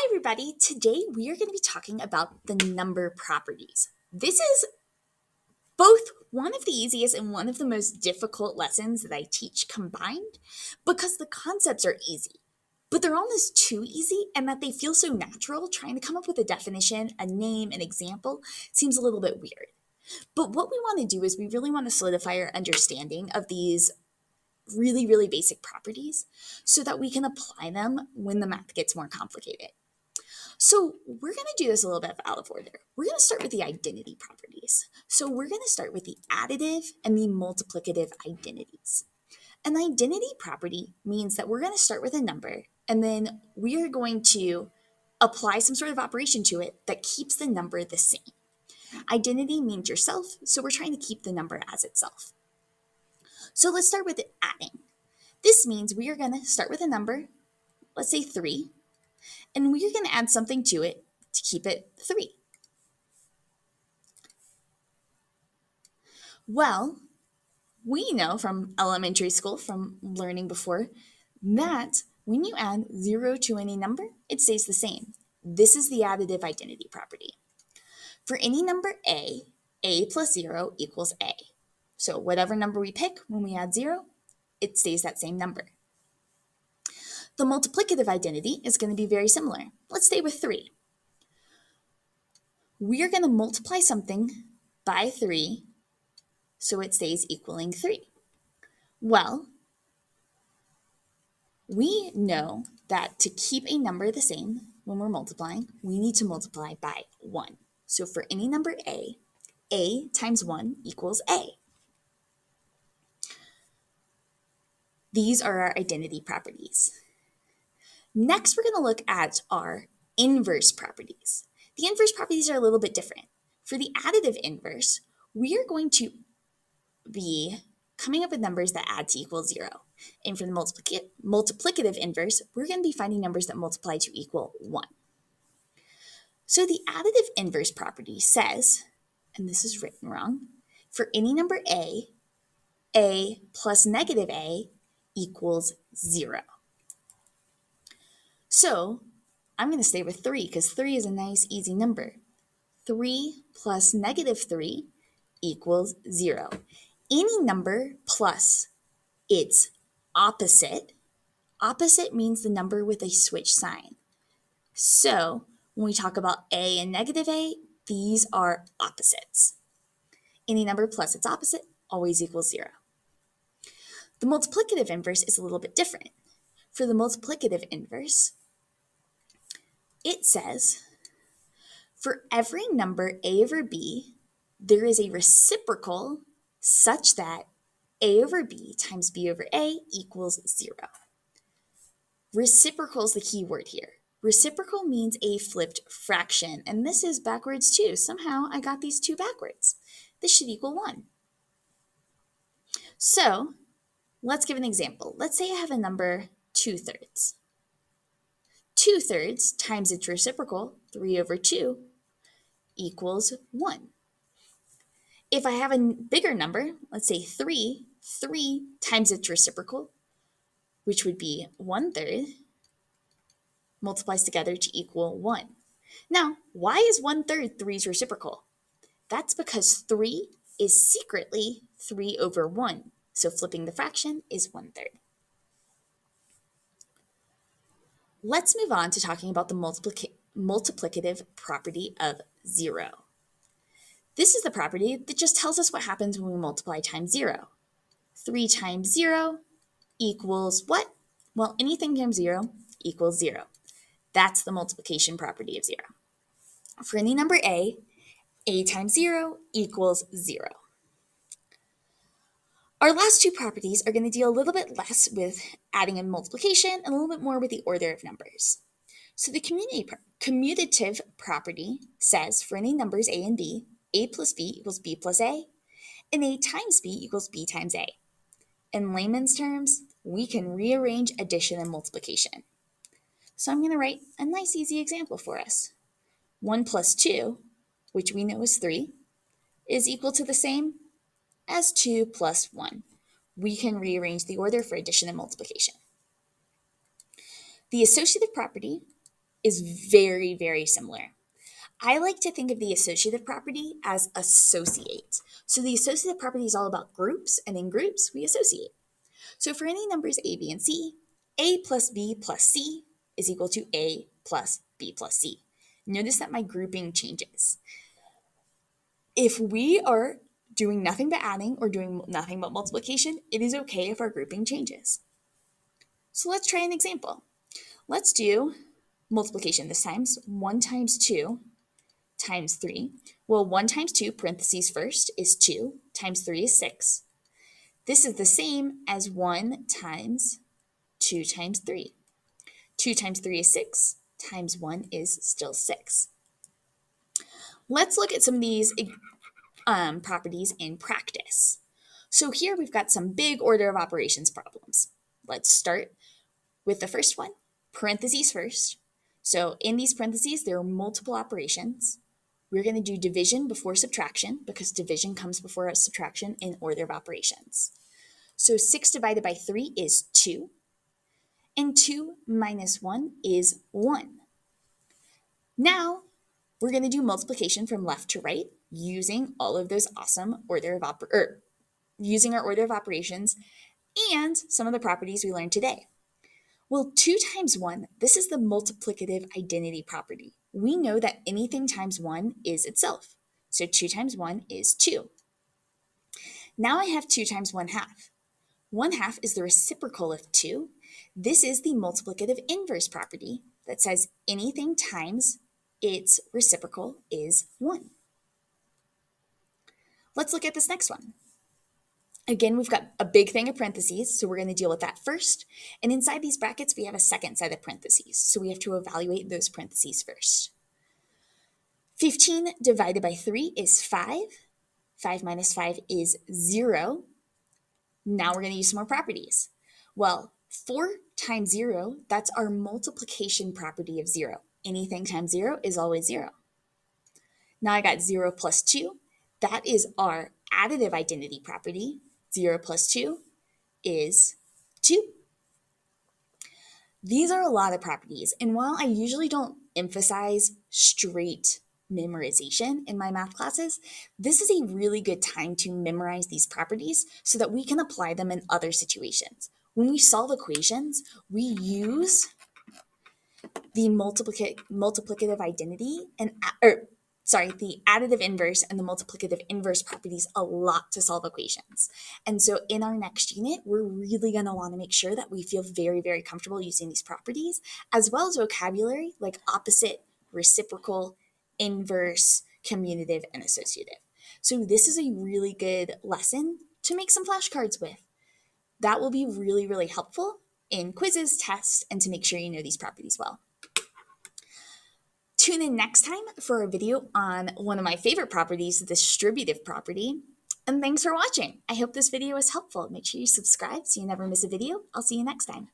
everybody. Today we are going to be talking about the number properties. This is both one of the easiest and one of the most difficult lessons that I teach combined because the concepts are easy, but they're almost too easy and that they feel so natural. Trying to come up with a definition, a name, an example seems a little bit weird. But what we want to do is we really want to solidify our understanding of these really, really basic properties so that we can apply them when the math gets more complicated. So we're going to do this a little bit out of order. We're going to start with the identity properties. So we're going to start with the additive and the multiplicative identities. An identity property means that we're going to start with a number and then we are going to apply some sort of operation to it that keeps the number the same. Identity means yourself, so we're trying to keep the number as itself. So let's start with adding. This means we are going to start with a number, let's say 3, and we're going to add something to it to keep it 3. Well, we know from elementary school, from learning before, that when you add 0 to any number, it stays the same. This is the additive identity property. For any number a plus 0 equals a. So whatever number we pick, when we add 0, it stays that same number. The multiplicative identity is going to be very similar. Let's stay with 3. We are going to multiply something by 3 so it stays equaling 3. Well, we know that to keep a number the same when we're multiplying, we need to multiply by 1. So for any number a times 1 equals a. These are our identity properties. Next, we're going to look at our inverse properties. The inverse properties are a little bit different. For the additive inverse, we are going to be coming up with numbers that add to equal 0. And for the multiplicative inverse, we're going to be finding numbers that multiply to equal 1. So the additive inverse property says, and this is written wrong, for any number a plus negative a equals 0. So I'm going to stay with 3 because 3 is a nice, easy number. 3 plus negative 3 equals 0. Any number plus its opposite. Opposite means the number with a switch sign. So when we talk about a and negative a, these are opposites. Any number plus its opposite always equals 0. The multiplicative inverse is a little bit different. For the multiplicative inverse, it says for every number a over b, there is a reciprocal such that a over b times b over a equals 0. Reciprocal is the key word here. Reciprocal means a flipped fraction, and this is backwards too. Somehow I got these two backwards. This should equal 1. So let's give an example. Let's say I have a number 2/3. 2/3 times its reciprocal, 3 over 2, equals 1. If I have a bigger number, let's say 3, 3 times its reciprocal, which would be 1/3, multiplies together to equal 1. Now, why is 1/3 3's reciprocal? That's because 3 is secretly 3 over 1. So flipping the fraction is 1/3. Let's move on to talking about the multiplicative property of 0. This is the property that just tells us what happens when we multiply times 0. 3 times 0 equals what? Well, anything times 0 equals 0. That's the multiplication property of 0. For any number a times 0 equals 0. Our last two properties are going to deal a little bit less with adding and multiplication and a little bit more with the order of numbers. So the commutative property says for any numbers a and b, a plus b equals b plus a, and a times b equals b times a. In layman's terms, we can rearrange addition and multiplication. So I'm going to write a nice easy example for us. 1 plus 2, which we know is 3, is equal to the same as 2 plus 1. We can rearrange the order for addition and multiplication. The associative property is very, very similar. I like to think of the associative property as associate. So the associative property is all about groups, and in groups, we associate. So for any numbers a, b, and c, a plus b plus c is equal to a plus b plus c. Notice that my grouping changes. If we are doing nothing but adding or doing nothing but multiplication, it is okay if our grouping changes. So let's try an example. Let's do multiplication this time. 1 times 2 times 3. Well, 1 times 2, parentheses first, is 2, times 3 is 6. This is the same as 1 times 2 times 3. 2 times 3 is 6, times 1 is still 6. Let's look at some of these properties in practice. So here we've got some big order of operations problems. Let's start with the first one, parentheses first. So in these parentheses, there are multiple operations. We're going to do division before subtraction because division comes before subtraction in order of operations. So 6 divided by 3 is 2, and 2 minus 1 is 1. Now, we're going to do multiplication from left to right using all of those awesome using our order of operations and some of the properties we learned today. Well, 2 times 1, this is the multiplicative identity property. We know that anything times 1 is itself. So 2 times 1 is 2. Now I have 2 times 1/2. 1/2 is the reciprocal of 2. This is the multiplicative inverse property that says anything times its reciprocal is 1. Let's look at this next one. Again, we've got a big thing of parentheses, so we're going to deal with that first. And inside these brackets, we have a second set of parentheses, so we have to evaluate those parentheses first. 15 divided by 3 is 5. 5 minus 5 is 0. Now we're going to use some more properties. Well, 4 times 0, that's our multiplication property of 0. Anything times 0 is always 0. Now I got 0 plus 2. That is our additive identity property. 0 plus 2 is 2. These are a lot of properties, and while I usually don't emphasize straight memorization in my math classes, this is a really good time to memorize these properties so that we can apply them in other situations. When we solve equations, we use the multiplicative identity the additive inverse and the multiplicative inverse properties a lot to solve equations. And so in our next unit, we're really going to want to make sure that we feel very, very comfortable using these properties, as well as vocabulary like opposite, reciprocal, inverse, commutative, and associative. So this is a really good lesson to make some flashcards with. That will be really, really helpful in quizzes, tests, and to make sure you know these properties well. Tune in next time for a video on one of my favorite properties, the distributive property. And thanks for watching. I hope this video was helpful. Make sure you subscribe so you never miss a video. I'll see you next time.